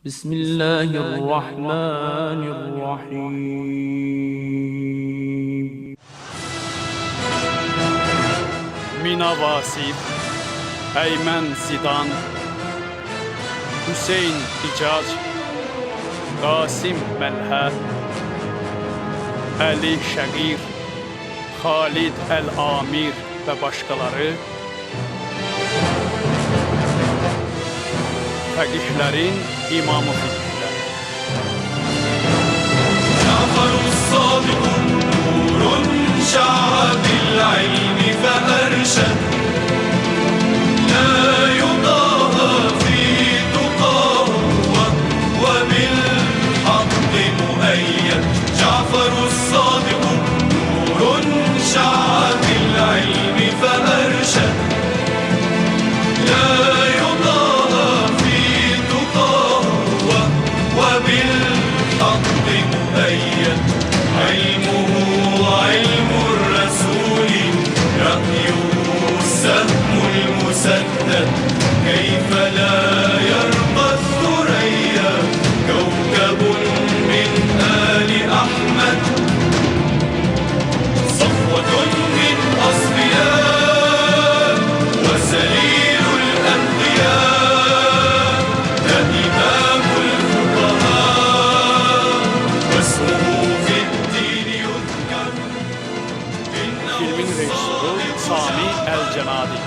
Bismillahirrahmanirrahim. Mina Vasif, Əymən Zidan, Hüseyn İcac, Qasim Məlhə, Əli Şəqir, Xalid Əl-Amir və başqaları fəqihlərin imamı fiqhlər. Caferus Sadiqun nurun şa'a bil ilmi fe erşed La yudaha fi tuqahu ve bil haqqi mueyyed Caferus Sadiqun nurun şa'a bil ilmi fe erşed La yudaha fi tuqahu ve bil haqqi mueyyed علمه علم الرسول رأيه السهم المسدد كيف لا يرقى الثريا كوكب من آل أحمد صفوة من أصفياء وسليل الأنبياء ده إمام الفقهاء واسمه Filmin rejissoru Sami Əl-Cənadi.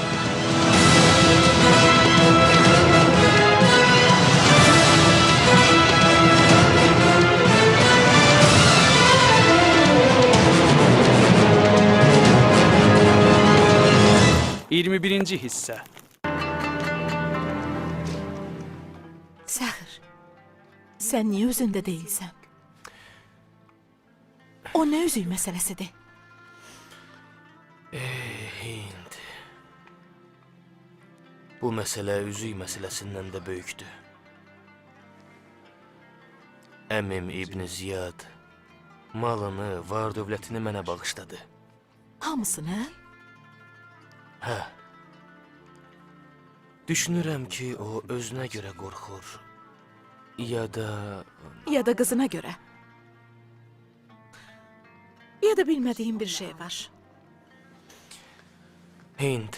Birinci hissə. Səxir, sən niyə özündə deyilsən? O nə üzük məsələsidir? Hind. Bu məsələ üzük məsələsindən də böyükdür. Əmim İbn Ziyad malını, var-dövlətini mənə bağışladı. Hamısını? Hə. Düşünürəm ki, o özünə görə qorxur. Ya da qızına görə. Ya da bilmədiyim bir şey var. Hind,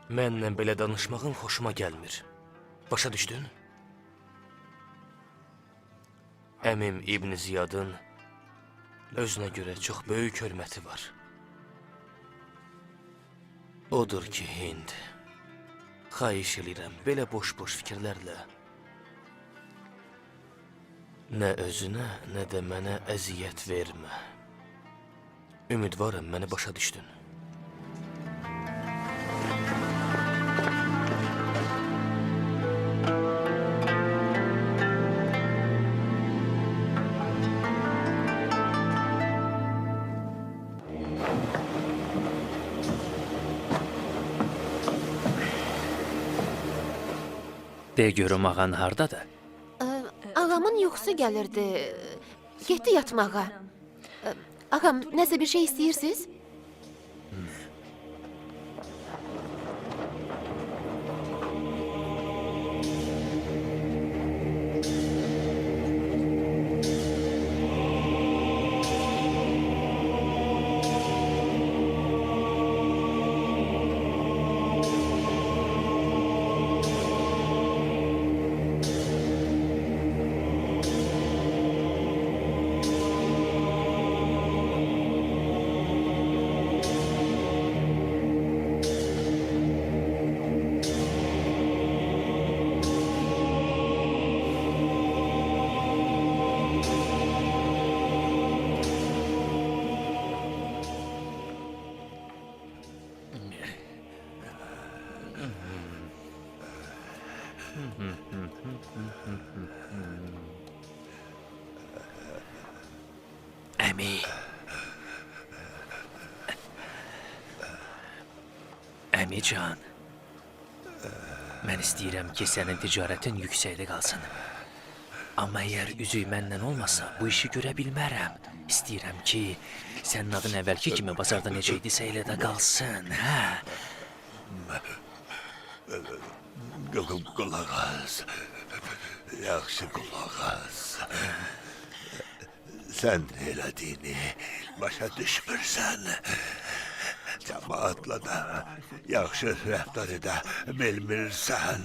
mənlə belə danışmağın xoşuma gəlmir. Başa düşdün? Əmim İbn Ziyadın özünə görə çox böyük hörməti var. Odur ki, Hind, xahiş edirəm, belə boş-boş fikirlərlə nə özünə, nə də mənə əziyyət vermə. Ümidvarım, məni başa düşdün. De görüm ağan hardadır? Ağamın yuxusu gəlirdi. Getdi yatmağa. Ağam, nəsə bir şey istəyirsiniz? Əmi. Əmican. Mən istəyirəm ki, sənin ticarətin yüksəkdə qalsın. Amma əgər üzük məndən olmasa, bu işi görə bilmərəm. İstəyirəm ki, sənin adın əvvəlki kimi bazarda necə idisə elə də qalsın, hə? Qulaq as. Yaxşı qulaq as. Sən elədiyini başa düşmürsən. Cəmaatla da yaxşı rəftar edə bilmirsən.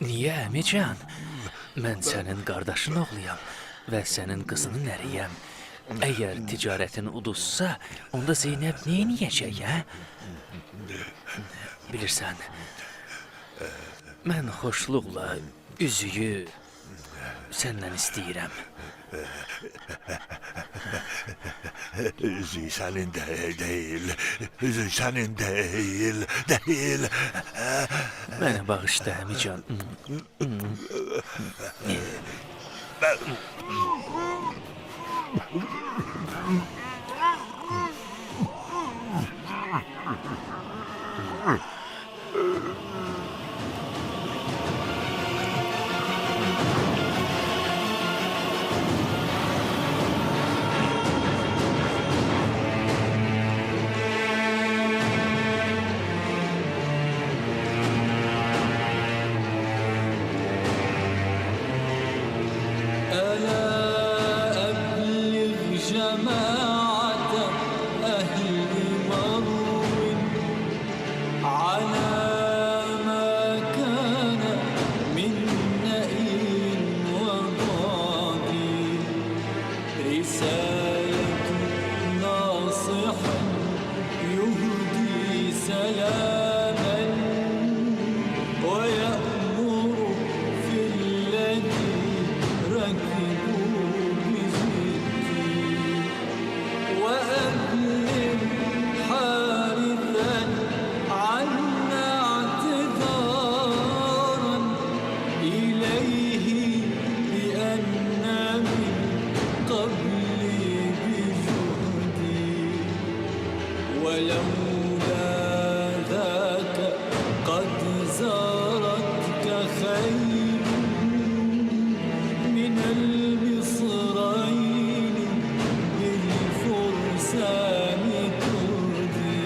Niyə əmican? Mən sənin qardaşın oğluyam və sənin qızının əriyəm. Əgər ticarətin uduzsa, onda Zeynəb neyniyəcək, hə? Bilirsən, mən xoşluqla üzüyü səndən istəyirəm. Üzük sənin deyil. Üzük sənin deyil. Mənə bağışla, əmican. ألا أبلغ جماعة أهل مرو على ما كان من نئيم وضاد رسالة ناصح يهدي سلاما ويأمر في الذي ركبوا بزدي وأبلغ حارثا عنا اعتذارا إليه بأن من قبلي بجهدي ولولا ذاك قد زارتك خير من المصرين بالفرسان تهدي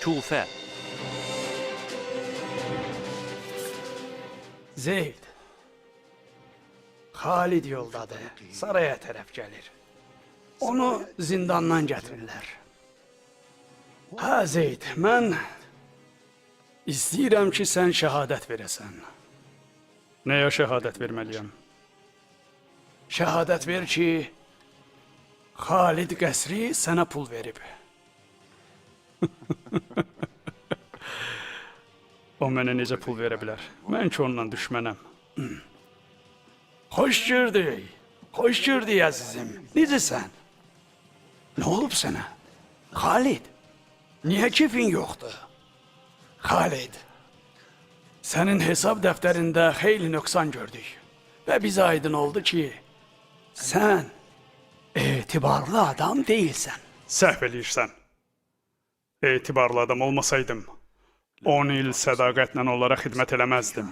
Kufə. Zeyd. Xalid yoldadır. Saraya tərəf gəlir. Onu zindandan gətirirlər. Hə Zeyd, mən istəyirəm ki, sən şəhadət verəsən. Nəyə şəhadət verməliyəm? Şəhadət ver ki, Xalid qəsri sənə pul verib. O mənə necə pul verə bilər? Mən ki ondan düşmənəm. Xoş gördük. Xoş gördük əzizim. Necəsən? Nə olub sənə? Xalid, niyə keyfin yoxdur? Xalid, sənin hesab dəftərində xeyli nöqsan gördük. Və bizə aydın oldu ki, sən etibarlı adam deyilsən. Səhv eləyirsən. Etibarlı adam olmasaydım, 10 il sədaqətlə onlara xidmət eləməzdim.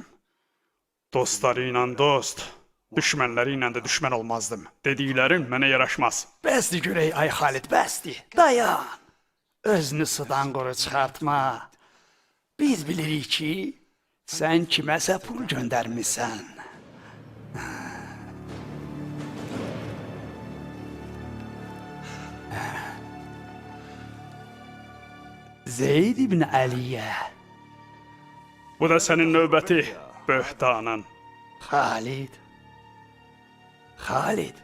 Dostları ilə dost, düşmənləri ilə də düşmən olmazdım. Dediklərin mənə yaraşmaz. Bəsdir görək, ay Xalid, bəsdir. Dayan. Özünü sudan quru çıxartma. Biz bilirik ki, sən kiməsə pul göndərmisən. Zeyd ibn Əliyə. Bu da sənin növbəti böhtanın. Xalid. Xalid.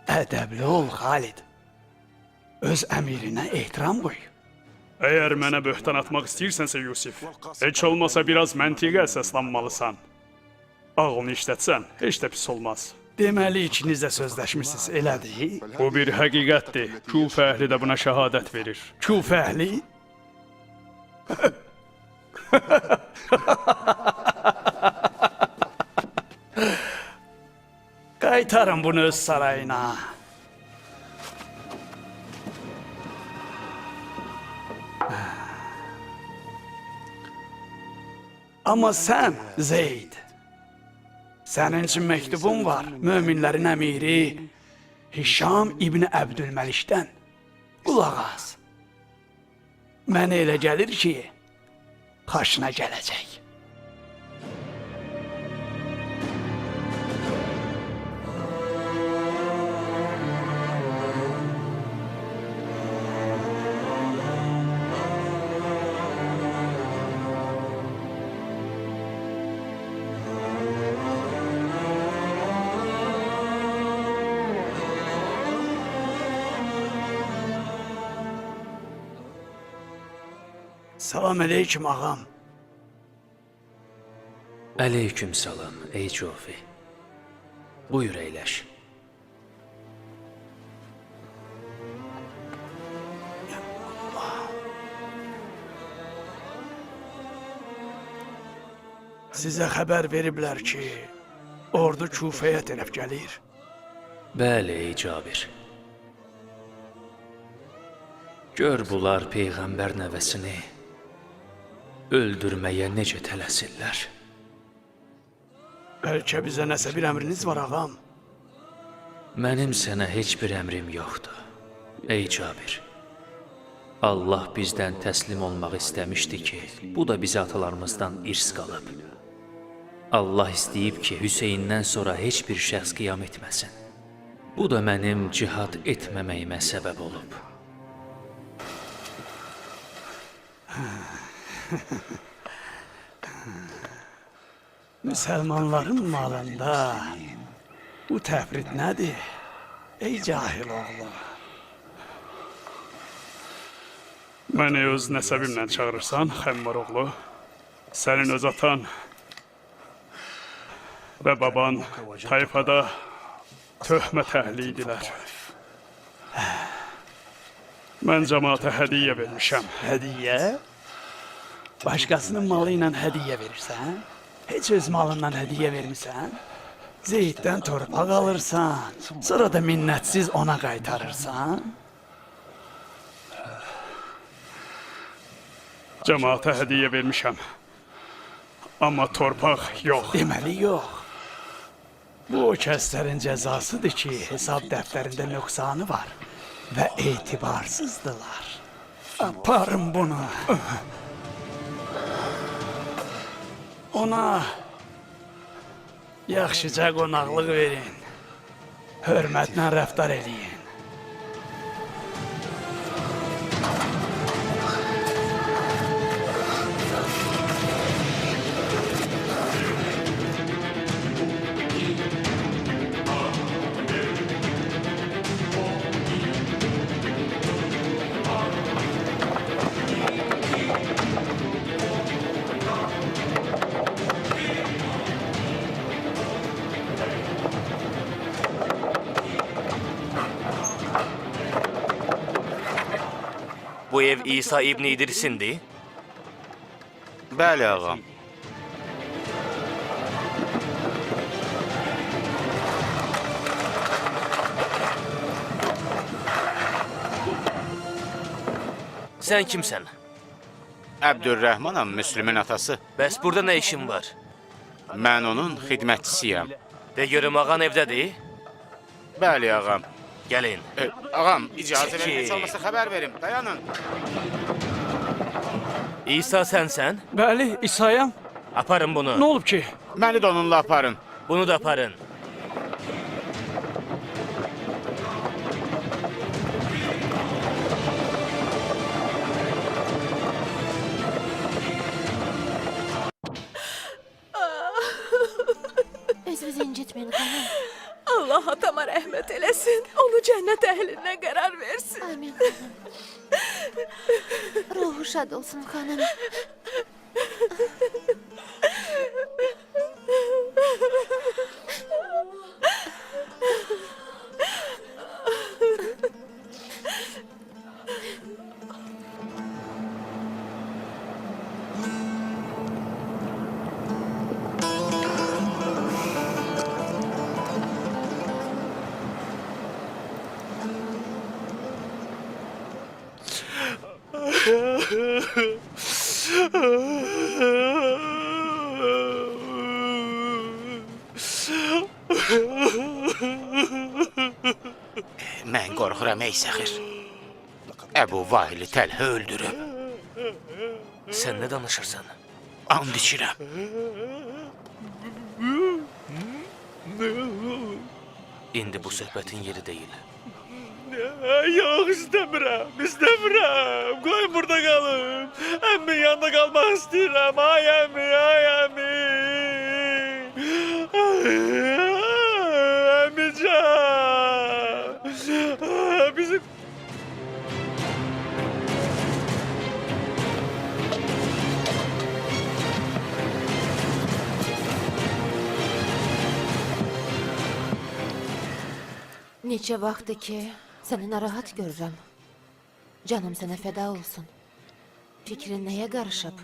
Ədəbli ol, Xalid. Öz əmirinə ehtiram qoy. Əgər mənə böhtan atmaq istəyirsənsə, Yusif, heç olmasa biraz məntiqə əsaslanmalısan. Ağlını işlətsən, heç də pis olmaz. Deməli, ikiniz də sözləşmisiniz, elədir? Bu bir həqiqətdir. Kufə əhli də buna şəhadət verir. Kufə əhli? Qaytarın bunu öz sarayına. Amma sən, Zeyd, sənin üçün məktubum var. Möminlərin əmiri Hişam İbni Əbdülməlikdən. Qulaq as. Mənə elə gəlir ki, xaşına gələcək. Salam əleyküm ağam. Əleyküm salam, ey Cofi. Buyur əyləş. Sizə xəbər veriblər ki, ordu Kufəyə tərəf gəlir. Bəli, ey Cabir. Gör bunlar Peyğəmbər nəvəsini öldürməyə necə tələsirlər. Bəlkə bizə nəsə bir əmriniz var ağam. Mənim sənə heç bir əmrim yoxdur, ey Cabir. Allah bizdən təslim olmaq istəmişdi ki, bu da bizi atalarımızdan irs qalıb. Allah istəyib ki, Hüseyndən sonra heç bir şəxs qiyam etməsin. Bu da mənim cihad etməməyimə səbəb olub. Müsəlmanların malında bu təfrid nədir? Ey cahil oğlu. Məni öz nəsəbimlə çağırırsan, Xəmmar oğlu. Sənin öz atan və baban tayfada töhmət əhli idilər. Mən cəmaata hədiyyə vermişəm. Hədiyyə? Başqasının malı ilə hədiyyə verirsən? Heç öz malından hədiyyə vermirsən? Zeyddən torpaq alırsan, sonra da minnətsiz ona qaytarırsan? Cəmaata hədiyyə vermişəm. Amma torpaq yox. Deməli yox. Bu o kəslərin cəzasıdır ki, hesab dəftərində nöqsanı var və etibarsızdılar. Aparın bunu. Ona yaxşıca qonaqlıq verin. Hörmətlə rəftar eləyin. Bu ev İsa İbni İdris'indir. Bəli, ağam. Sen kimsen? Əbdülrəhmanam, Müslümün atası. Bəs burada ne işin var? Mən onun xidmətçisiyəm. De görüm ağan evdedir. Bəli, ağam. Gelin. Ağam, icazə Çəkil. verin, heç olmasa xəbər verin. Dayanın. İsa sensen. Bəli, İsa'yam. Aparın bunu. Nə olub ki? Məni də onunla aparın. Bunu da aparın. Özünüzü incitmeyin xanım. Allah atama rəhmət eləsin. Onu cənnət əhlinə qərar versin. Amin xanım. Ruhu şad olsun xanım. qorxuram ey səxir. Əbu Vaili təlhə öldürüb. Sən nə danışırsan? And içirəm. İndi bu söhbətin yeri deyil. Yox, istəmirəm. Qoy burada qalım. Əmmin yanında qalmaq istəyirəm. Ay əmmi, ay əmmi. Əmmican. Bizim... Neçə vaxtdır ki, səni narahat görürəm. Canım sənə fəda olsun. Fikrin nəyə qarışıb?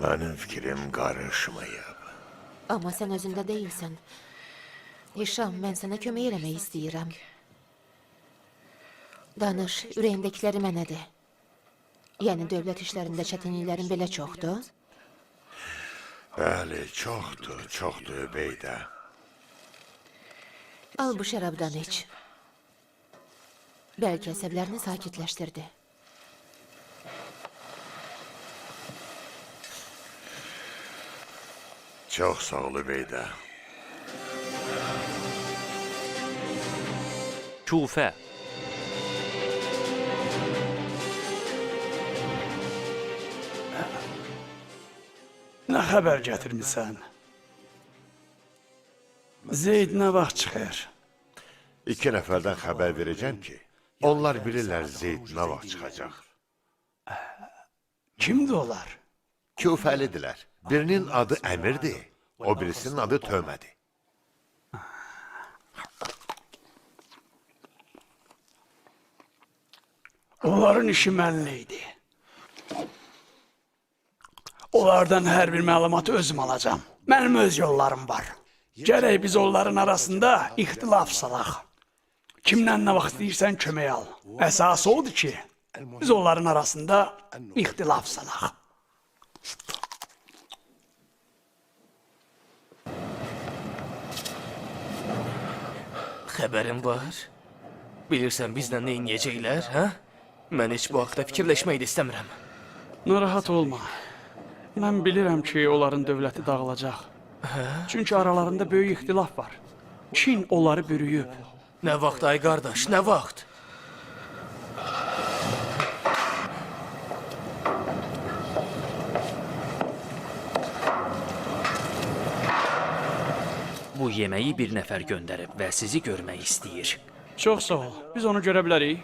Mənim fikrim qarışmayıb. Amma sən özündə deyilsən. Hişam, mən sənə kömək eləmək istəyirəm. Danış, ürəyindəkiləri mənə de. Yəni dövlət işlərində çətinliklərin belə çoxdur? Bəli, çoxdur beydə. Al bu şərabdan iç. Bəlkə əsəblərini sakitləşdirdi. Çox sağ ol beydə. Kufə. Nə xəbər gətirmisən? Zeyd nə vaxt çıxır? 2 nəfərdən xəbər verəcəm ki, onlar bilirlər Zeyd nə vaxt çıxacaq. Kimdir onlar? Küfəlidirlər. Birinin adı Əmirdir, o birisinin adı Tömədir. Onların işi mənli idi. Onlardan hər bir məlumatı özüm alacağam. Mənim öz yollarım var. Gərək biz onların arasında ixtilaf salaq. Kimdən nə vaxt istəyirsən kömək al. Əsası odur ki, biz onların arasında ixtilaf salaq. Xəbərin var? Bilirsən bizlə nə edəcəklər, hə? Mən heç bu haqda fikirləşmək də istəmirəm. Narahat olma. Mən bilirəm ki, onların dövləti dağılacaq. Çünki aralarında böyük ixtilaf var. Çin onları bürüyüb. Nə vaxt ay qardaş, nə vaxt? Bu yeməyi bir nəfər göndərib və sizi görmək istəyir. Çox sağ ol. Biz onu görə bilərik.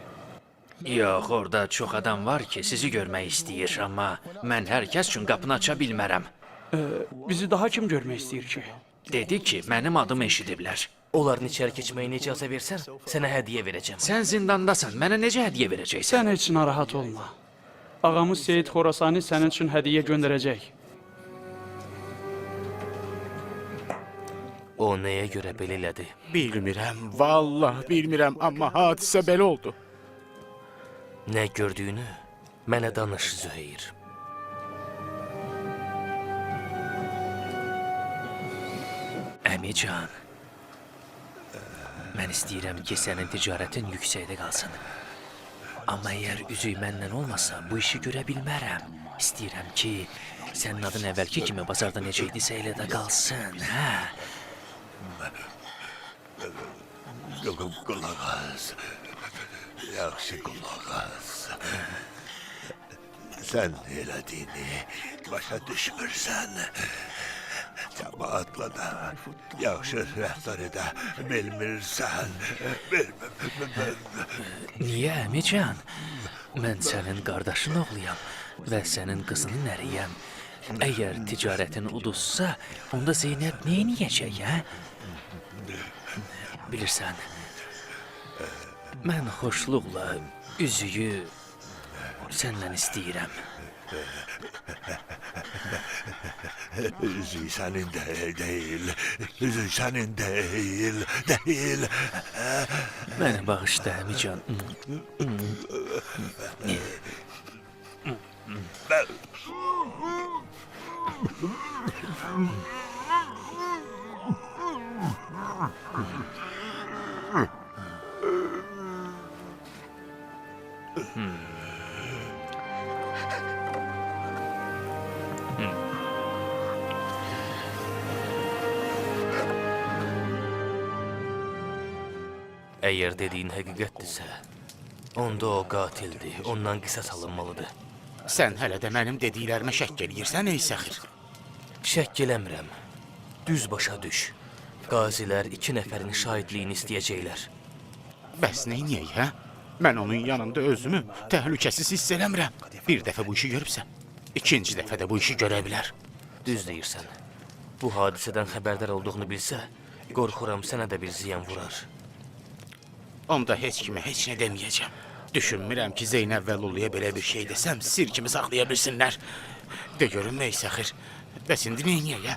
Yox, orada çox adam var ki, sizi görmək istəyir, amma mən hər kəs üçün qapını aça bilmərəm. Bizi daha kim görmək istəyir ki? Dedi ki, mənim adımı eşidiblər. Onların içəri keçməyinə icazə versən, sənə hədiyyə verəcəm. Sən zindandasan, mənə necə hədiyyə verəcəksən? Sən heç narahat olma. Ağamız Seyid Xorasani sənin üçün hədiyyə göndərəcək. O nəyə görə belə elədi? Bilmirəm, vallahi bilmirəm, amma hadisə belə oldu. Nə gördüyünü mənə danış, Züheyr. Əmican, mən istəyirəm ki, sənin ticarətin yüksəkdə qalsın. Amma əgər üzük məndən olmasa, bu işi görə bilmərəm. İstəyirəm ki, sənin adın əvvəlki kimi bazarda necə idisə elə də qalsın, hə? Qulaq as. Yaxşı qulaq as. Sən elədiyini başa düşmürsən. Cəmaatla da yaxşı rəftar edə bilmirsən. Niyə, Əmican? Mən sənin qardaşın oğluyam və sənin qızının əriyəm. Əgər ticarətin uduzsa, onda Zeynəb neyniyəcək, hə? Bilirsən, mən xoşluqla üzüyü səndən istəyirəm. Üzük sənin deyil. Üzük sənin deyil. Məni bağışla, Əmican. Əgər dediyin həqiqətdirsə, onda o qatildir, ondan qisas alınmalıdır. Sən hələ də mənim dediklərimə şəkk eləyirsən, ey səxir. Şəkk eləmirəm. Düz başa düş. Qazilər 2 nəfərin şahidliyini istəyəcəklər. Bəs neyniyək, hə? Mən onun yanında özümü təhlükəsiz hiss eləmirəm. Bir dəfə bu işi görübsə, ikinci dəfə də bu işi görə bilər. Düz deyirsən. Bu hadisədən xəbərdar olduğunu bilsə, qorxuram sənə də bir ziyan vurar. Onda heç kimə heç nə deməyəcəm. Düşünmürəm ki, Zeynəb və Luluya belə bir şey desəm, sir kimi saxlaya bilsinlər. De görüm, ey səxir, bəs indi neyniyək, hə?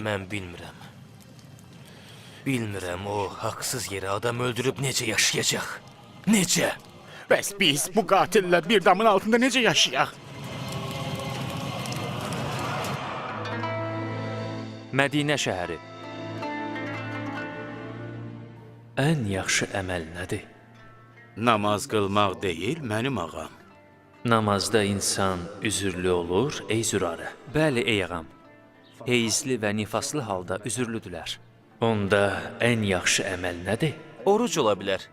Mən bilmirəm. Bilmirəm o haqsız yerə adam öldürüb necə yaşayacaq. Necə? Bəs biz bu qatillə bir damın altında necə yaşayaq? Mədinə şəhəri. Ən yaxşı əməl nədir? Namaz qılmaq deyil, mənim ağam. Namazda insan üzürlü olur, ey zürarə. Bəli, ey ağam. Heyizli və nifaslı halda üzürlüdülər. Onda ən yaxşı əməl nədir? Oruc ola bilər.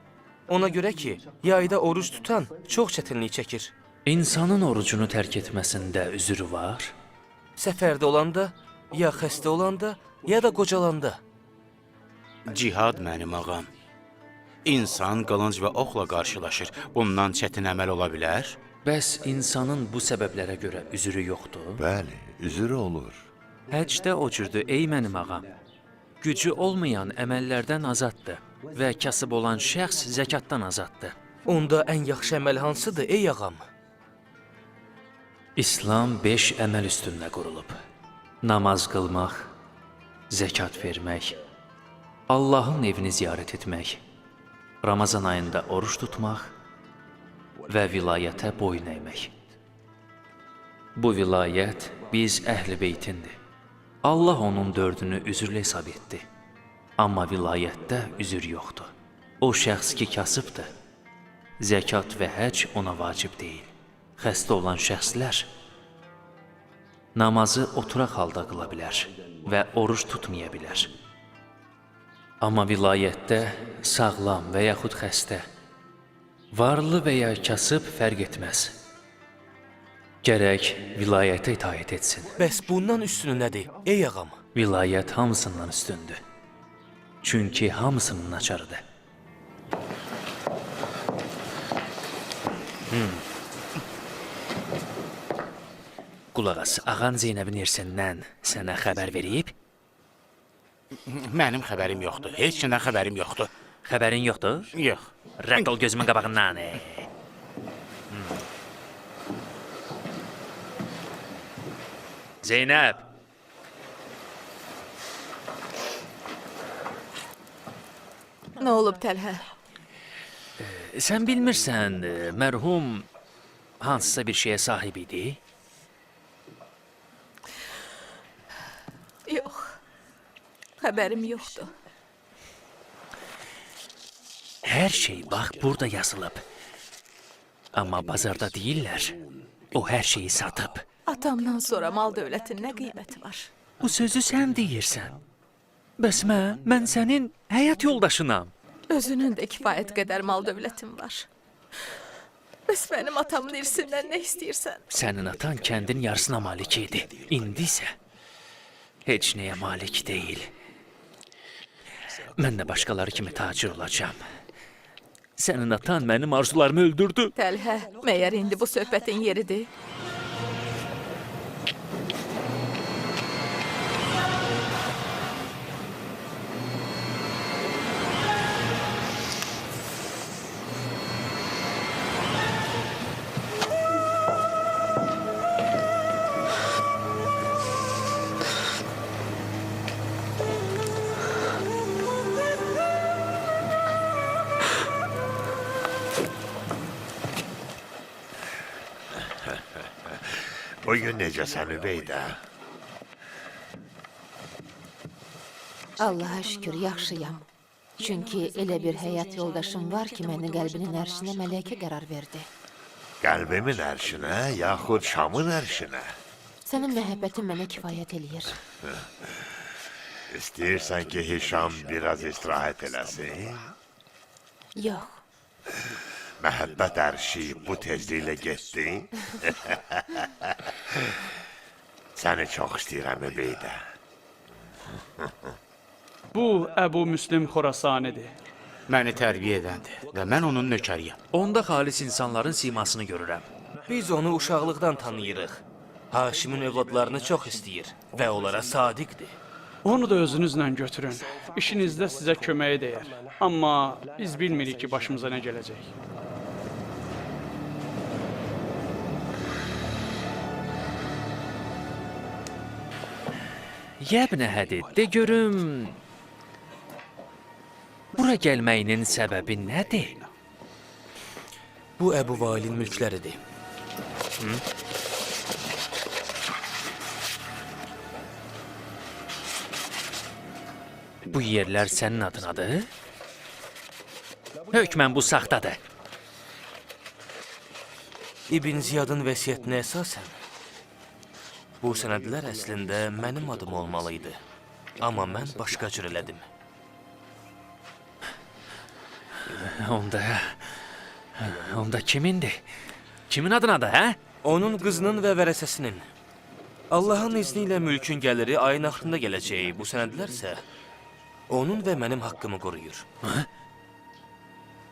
Ona görə ki, yayda oruc tutan çox çətinlik çəkir. İnsanın orucunu tərk etməsində üzürü var. Səfərdə olanda, ya xəstə olanda, ya da qocalanda. Cihad mənim ağam. İnsan qılınc və oxla qarşılaşır. Bundan çətin əməl ola bilər? Bəs insanın bu səbəblərə görə üzürü yoxdur? Bəli, üzürü olur. Həcdə o cürdür, ey mənim ağam. Gücü olmayan əməllərdən azaddır və kasıb olan şəxs zəkatdan azaddır. Onda ən yaxşı əməl hansıdır, ey ağam? İslam 5 əməl üstündə qurulub. Namaz qılmaq, zəkat vermək, Allahın evini ziyarət etmək, Ramazan ayında oruç tutmaq və vilayətə boyun əymək. Bu vilayət biz əhl-i beytindir. Allah onun 4-ünü üzürlü hesab etdi. Amma vilayətdə üzür yoxdur. O şəxs ki kasıbdır. Zəkat və həc ona vacib deyil. Xəstə olan şəxslər namazı oturaq halda qıla bilər və oruç tutmaya bilər. Amma vilayətdə sağlam və yaxud xəstə, varlı və ya kasıb fərq etməz. Gərək vilayətə itaət etsin. Bəs bundan üstünü nədir, ey ağam? Vilayət hamısından üstündür. Çünki hamısının açarıdır. Qulaq as, ağan Zeynəbin irsindən sənə xəbər verib? Mənim xəbərim yoxdur. Heç kimdən xəbərim yoxdur. Xəbərin yoxdur? Yox. Rədd ol gözümün qabağından. Zeynəb! Nə olub Təlhə? Sən bilmirsən, mərhum hansısa bir şeyə sahib idi? Yox. Xəbərim yoxdur. Hər şey bax burada yazılıb. Amma bazarda deyirlər, o hər şeyi satıb. Atamdan sonra mal dövlətin nə qiyməti var? Bu sözü sən deyirsən. Bəs mən sənin həyat yoldaşınam. Özünün də kifayət qədər mal dövlətin var. Bəs mənim atamın irsindən nə istəyirsən? Sənin atan kəndin yarısına malik idi. İndi isə heç nəyə malik deyil. Mən də başqaları kimi tacir olacağam. Sənin atan mənim arzularımı öldürdü. Təlhə, məyər indi bu söhbətin yeridir? Bugün necəsən Übeydə? Allaha şükür, yaxşıyam. Çünki elə bir həyat yoldaşım var ki, məni qəlbinin ərşinə mələkə qərar verdi. Qəlbimin ərşinə, yaxud Şamın ərşinə? Sənin məhəbbətin mənə kifayət eləyir. İstəyirsən ki, Hişam biraz istirahət eləsin? Yox. Məhəbbət ərşi bu tezliklə getdi. Səni çox istəyirəm Übeydə. Bu Əbu Müslim Xorasanidir. Məni tərbiyə edəndir və mən onun nökəriyəm. Onda xalis insanların simasını görürəm. Biz onu uşaqlıqdan tanıyırıq. Haşimin övladlarını çox istəyir və onlara sadiqdir. Onu da özünüzlə götürün. İşinizdə sizə köməyi dəyər. Amma biz bilmirik ki, başımıza nə gələcək. Yəbnə hədi, de görüm... Bura gəlməyinin səbəbi nədir? Bu Əbu Valin mülkləridir. Bu yerlər sənin adınadır? Hökmən bu saxtadır. İbn Ziyadın vəsiyyətinə əsasən, bu sənədlər əslində mənim adım olmalıydı. Amma mən başqa cür elədim. Onda kimindir? Kimin adınadır, hə? Onun qızının və vərəsəsinin. Allahın izni ilə mülkün gəliri ayın axırında gələcəyi bu sənədlərsə, onun və mənim haqqımı qoruyur.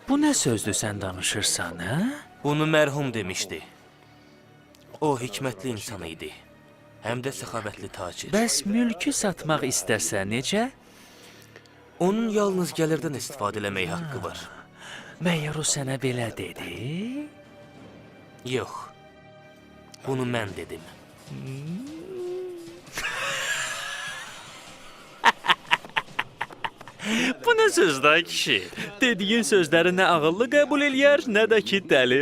Bu nə sözdür sən danışırsan, hə? Bunu mərhum demişdi. O hikmətli insan idi. Həm də səxavətli tacir. Bəs mülkü satmaq istərsə necə? Onun yalnız gəlirdən istifadə eləmək haqqı var. Məyər o sənə belə dedi? Yox. Bunu mən dedim. Bu nə sözdür kişi? Dediyin sözləri nə ağıllı qəbul eləyər, nə də ki dəli.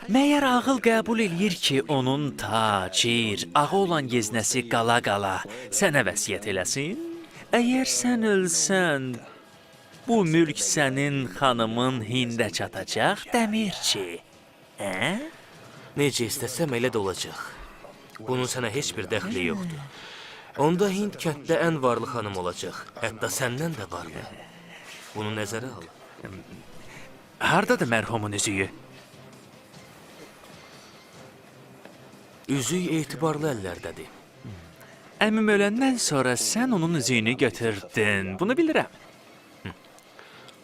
Məyər ağıl qəbul eləyir ki, onun tacir, ağı olan yeznəsi qala-qala sənə vəsiyyət eləsin? Əgər sən ölsən, bu mülk sənin xanımın Hində çatacaq, dəmirçi. Hə? Necə istəsəm elə də olacaq. Bunun sənə heç bir dəxli yoxdur. Onda Hind kənddə ən varlı xanım olacaq. Hətta səndən də varlı. Bunu nəzərə al. Hardadır mərhumun üzüyü? Üzük etibarlı əllərdədir. Əmim öləndən sonra sən onun üzüyünü götürdün. Bunu bilirəm.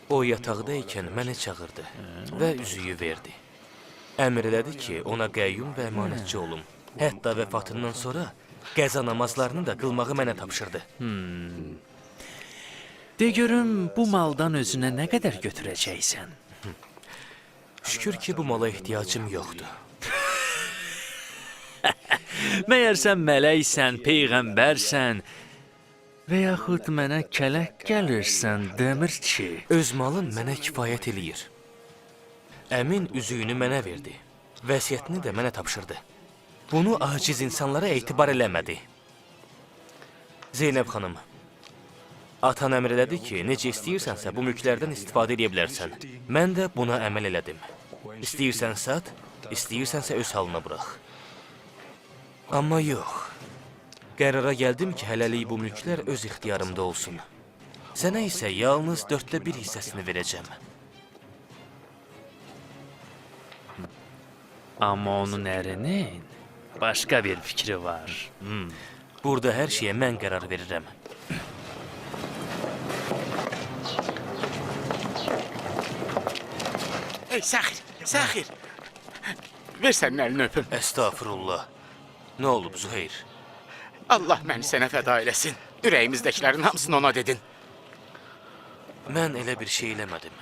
O yataqda ikən məni çağırdı və üzüyü verdi. Əmr elədi ki, ona qəyyum və əmanətçi olum. Hətta vəfatından sonra qəza namazlarını da qılmağı mənə tapşırdı. De görüm, bu maldan özünə nə qədər götürəcəksən? Şükür ki, bu mala ehtiyacım yoxdur. Məyər sən mələksən, peyğəmbərsən və yaxud mənə kələk gəlirsən, dəmirçi? Öz malın mənə kifayət eləyir. Əmin üzüyünü mənə verdi. Vəsiyyətini də mənə tapşırdı. Bunu aciz insanlara etibar eləmədi. Zeynəb xanım, atan əmr elədi ki, necə istəyirsənsə bu mülklərdən istifadə edə bilərsən. Mən də buna əməl elədim. İstəyirsən sat, istəyirsənsə öz halına burax. Amma yox. Qərara gəldim ki, hələlik bu mülklər öz ixtiyarımda olsun. Sənə isə yalnız 1/4 hissəsini verəcəm. Amma onun ərinin başqa bir fikri var. Burada hər şeyə mən qərar verirəm. Ey Səxir, Səxir! Ver sənin əlini öpüm. Əstağfurullah. Nə olub Züheyr? Allah məni sənə fəda eləsin. Ürəyimizdəkilərin hamısını ona dedin. Mən elə bir şey eləmədim.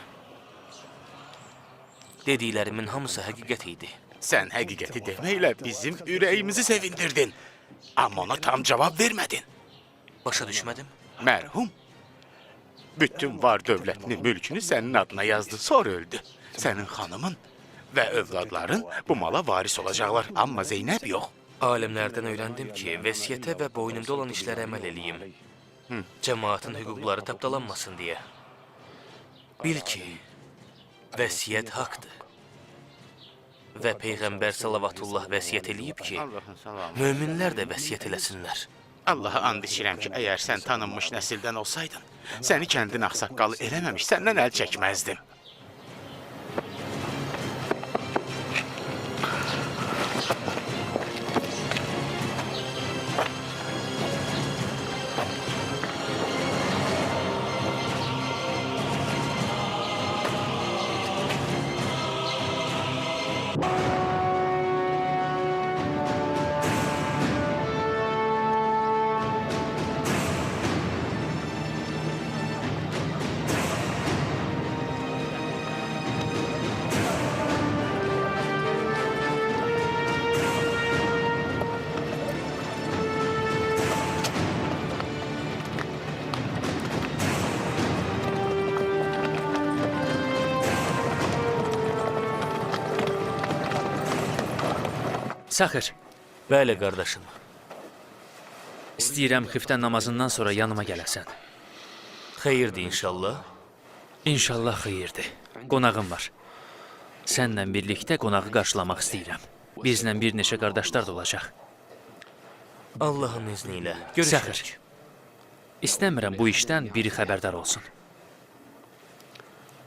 Dediklərimin hamısı həqiqət idi. Sən həqiqəti deməklə bizim ürəyimizi sevindirdin. Amma ona tam cavab vermədin. Başa düşmədim. Mərhum, bütün var dövlətini, mülkünü sənin adına yazdı, sonra öldü. Sənin xanımın və övladların bu mala varis olacaqlar, amma Zeynəb yox. Alimlərdən öyrəndim ki, vəsiyyətə və boynumda olan işlərə əməl eləyim. Cəmaatın hüquqları tapdalanmasın deyə. Bil ki, vəsiyyət haqdır. Və Peyğəmbər salavatullah vəsiyyət eləyib ki, Allahın salamı. möminlər də vəsiyyət eləsinlər. Allaha and içirəm ki, əgər sən tanınmış nəsildən olsaydın, səni kəndin ağsaqqalı eləməmiş, səndən əl çəkməzdim. Saxır, Bəli, qardaşım. istəyirəm xiftən namazından sonra yanıma gələsən. Xeyirdir inşallah. İnşallah xeyirdir. Qonağım var. Sənlə birlikdə qonağı qarşılamaq istəyirəm. Bizlə bir neçə qardaşlar da olacaq. Allahın izni ilə. Səxir, Görüşürük. istəmirəm bu işdən biri xəbərdar olsun.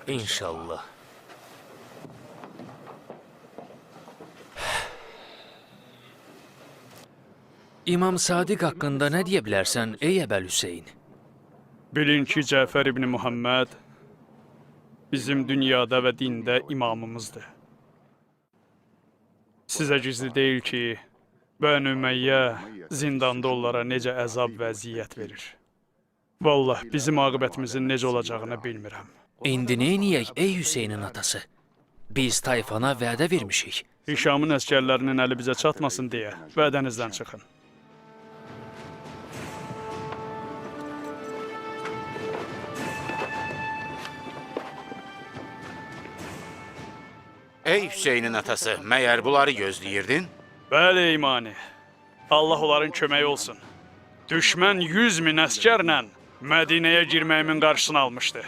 İnşallah. İmam Sadiq haqqında nə deyə bilərsən, ey Əbəl Hüseyn? Bilin ki, Cəfər ibn Muhammed bizim dünyada və dində imamımızdır. Sizə gizli deyil ki, Bəni Ümeyyə zindanda onlara necə əzab və əziyyət verir. Vallah, bizim aqibətimizin necə olacağını bilmirəm. İndi neyniyək, ey Hüseynin atası? Biz tayfana vədə vermişik. Hişamın əskərlərinin əli bizə çatmasın deyə vədənizdən çıxın. Ey Hüseynin atası, məyər bunları gözləyirdin? Bəli, imani. Allah onların köməyi olsun. Düşmən 100 min əskərlə Mədinəyə girməyimin qarşısını almışdı.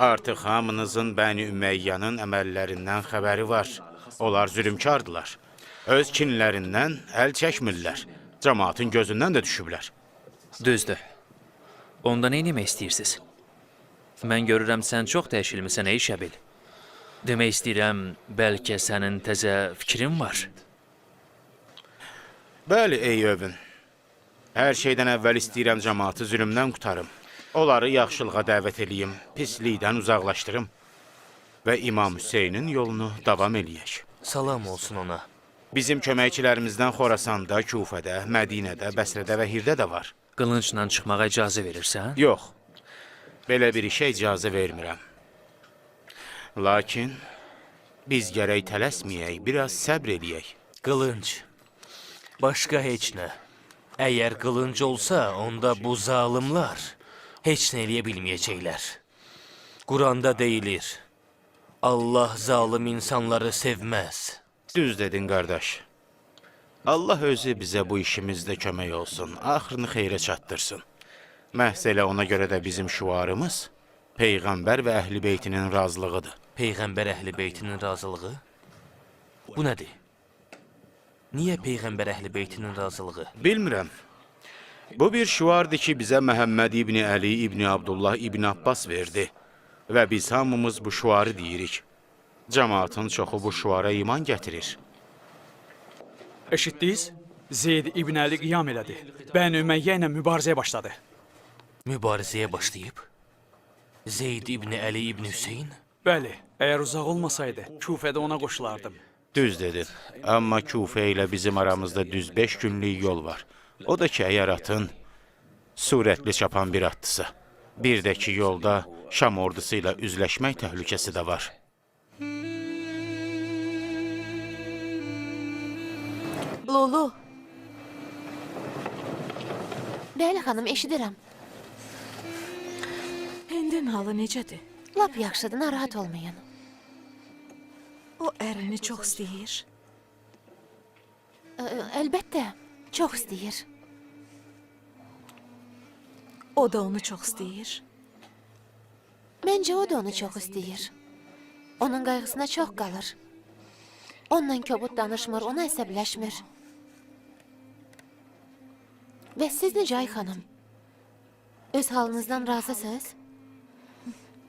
Artıq hamınızın Bəni Üməyyənin əməllərindən xəbəri var. Onlar zülümkardılar. Öz kinlərindən əl çəkmirlər. Cəmaatın gözündən də düşüblər. Düzdür. Onda nə etmək istəyirsiniz? Mən görürəm sən çox dəyişilmisən, ey Şəbil. Demək istəyirəm, bəlkə sənin təzə fikrin var. Bəli, ey övün. Hər şeydən əvvəl istəyirəm cəmaatı zülümdən qutarım. Onları yaxşılığa dəvət eləyim, pislikdən uzaqlaşdırım və İmam Hüseynin yolunu davam eləyək. Salam olsun ona. Bizim köməkçilərimizdən Xorasanda, Kufədə, Mədinədə, Bəsrədə və Hirdə də var. Qılıncla çıxmağa icazə verirsən? Yox, belə bir işə icazə vermirəm. Lakin biz gərək tələsməyək, biraz səbr eləyək. Qılınc. Başqa heç nə. Əgər qılınc olsa, onda bu zalimlar heç nə eləyə bilməyəcəklər. Quranda deyilir, Allah zalim insanları sevməz. Düz dedin, qardaş. Allah özü bizə bu işimizdə kömək olsun, axırını xeyrə çatdırsın. Məhz elə ona görə də bizim şüarımız Peyğəmbər və Əhl-i Beytinin razılığıdır. Peyğəmbər Əhl-i Beytinin razılığı? Bu nədir? Niyə Peyğəmbər Əhl-i Beytinin razılığı? Bilmirəm. Bu bir şüardır ki, bizə Məhəmməd İbni Əli, İbni Abdullah, İbni Abbas verdi. Və biz hamımız bu şüarı deyirik. Cəmaatın çoxu bu şüara iman gətirir. Eşitdiniz? Zeyd İbn Əli qiyam elədi. Bəni Ümeyyə ilə mübarizəyə başladı. Mübarizəyə başlayıb? Zeyd İbni Əli İbni Hüseyn? Bəli, əgər uzaq olmasaydı, Kufədə ona qoşulardım. Düz dedin. Amma Kufə ilə bizim aramızda düz 5 günlük yol var. O da ki, əgər atın surətli çapan bir atdısa. Bir də ki, yolda Şam ordusu ilə üzləşmək təhlükəsi də var. Lulu. Bəli, xanım, eşidirəm. Hindin halı necədir? Lap yaxşıdır, narahat olmayın. O ərini çox istəyir. Əlbəttə, çox istəyir. O da onu çox istəyir. Məncə o da onu çox istəyir. Onun qayğısına çox qalır. Onunla kobud danışmır, ona əsəbləşmir. Və siz necə ay xanım? Öz halınızdan razısınız?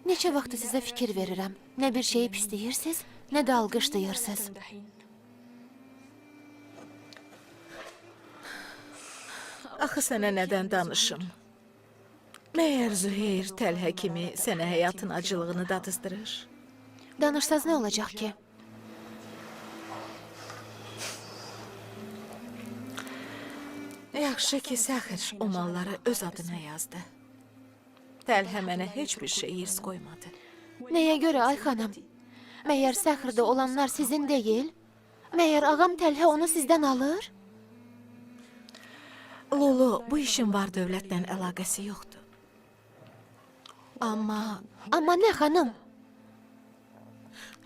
Neçə vaxtı sizə fikir verirəm. Nə bir şeyi pisləyirsiniz, nə də alqış duyursınuz. Axı sənə nədən danışım? Məyər Züheyr Təlhə kimi sənə həyatın acılığını dadızdırır? Danışsaz nə olacaq ki? Yaxşı ki, Səxir o malları öz adına yazdı. Təlhə mənə heç bir şey hirs qoymadı. Nəyə görə ay xanım? Məyər Səxirdə olanlar sizin deyil? Məyər ağam Təlhə onu sizdən alır? Lulu, bu işin var dövlətlə əlaqəsi yoxdur. Amma Amma nə xanım?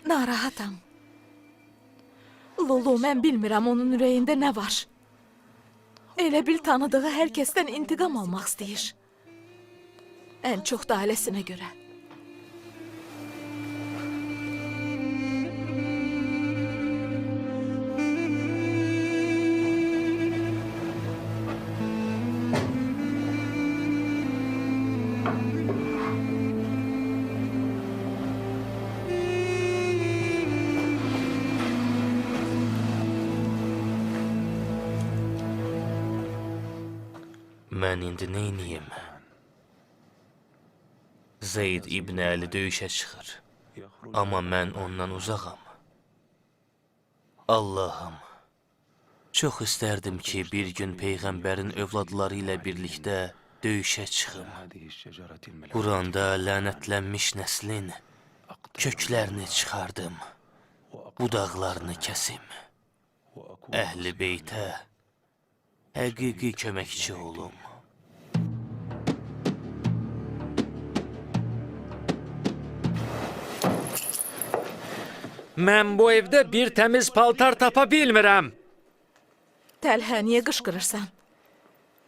narahatam. Lulu, mən bilmirəm onun ürəyində nə var. Elə bil tanıdığı hər kəsdən intiqam almaq istəyir. Ən çox da ailəsinə görə. Mən indi neyniyim? Zeyd İbn Əli döyüşə çıxır. Amma mən ondan uzağam. Allahım, çox istərdim ki, bir gün Peyğəmbərin övladları ilə birlikdə döyüşə çıxım. Quranda lənətlənmiş nəslin köklərini çıxardım, budaqlarını kəsim. Əhli beytə həqiqi köməkçi olum. Mən bu evdə bir təmiz paltar tapa bilmirəm. Təlhə, niyə qışqırırsan?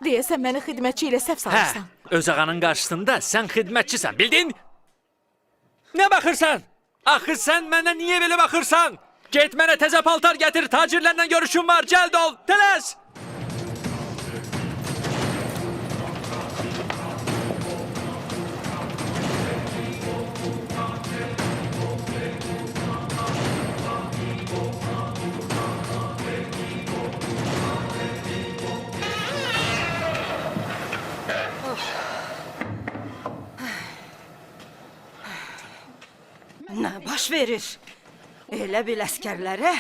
Deyəsən məni xidmətçi ilə səhv Hə, salırsan. öz ağanın qarşısında sən xidmətçisən, bildin? Nə baxırsan? Axı sən mənə niyə belə baxırsan? Get mənə təzə paltar gətir, tacirlərlə görüşüm var, cəld ol, tələs! Nə baş verir? Elə bil əskərlərə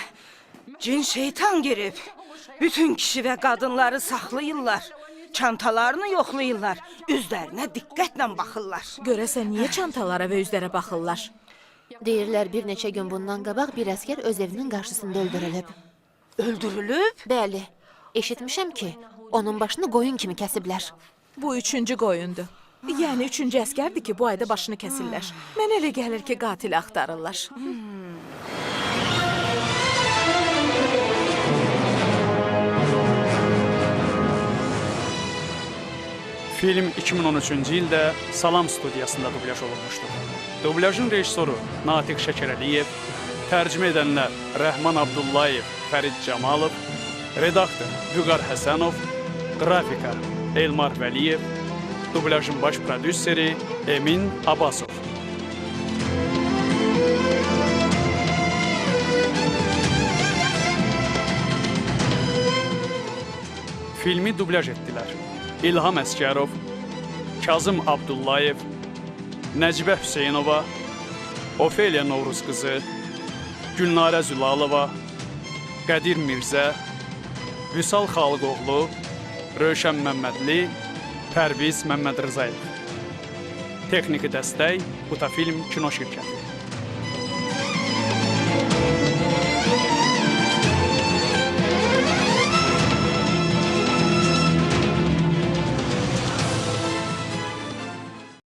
cin şeytan girib. Bütün kişi və qadınları saxlayırlar. Çantalarını yoxlayırlar. Üzlərinə diqqətlə baxırlar. Görəsən niyə çantalara və üzlərə baxırlar? Deyirlər bir neçə gün bundan qabaq bir əskər öz evinin qarşısında öldürülüb. Öldürülüb? Bəli, eşitmişəm ki, onun başını qoyun kimi kəsiblər. Bu üçüncü qoyundur. Yəni üçüncü əskərdir ki, bu ayda başını kəsirlər. Mən elə gəlir ki, qatili axtarırlar. Film 2013-cü ildə Salam studiyasında dublyaj olunmuşdur. Dublyajın rejissoru Natiq Şəkərəliyev, tərcümə edənlər Rəhman Abdullayev, Fərid Camalov, redaktor Vüqar Həsənov, qrafika Elmar Vəliyev, dublyajın baş prodüseri Emin Abbasov. Filmi dublyaj etdilər İlham Əskərov, Kazım Abdullayev, Nəcibə Hüseynova, Ofeliya Novruz qızı, Gülnarə Zülalova, Qədir Mirzə, Vüsal Xalıqoğlu, Rövşən Məmmədli, Pərviz Məmmədrızayev. Texniki dəstək Butafilm Kino şirkəti.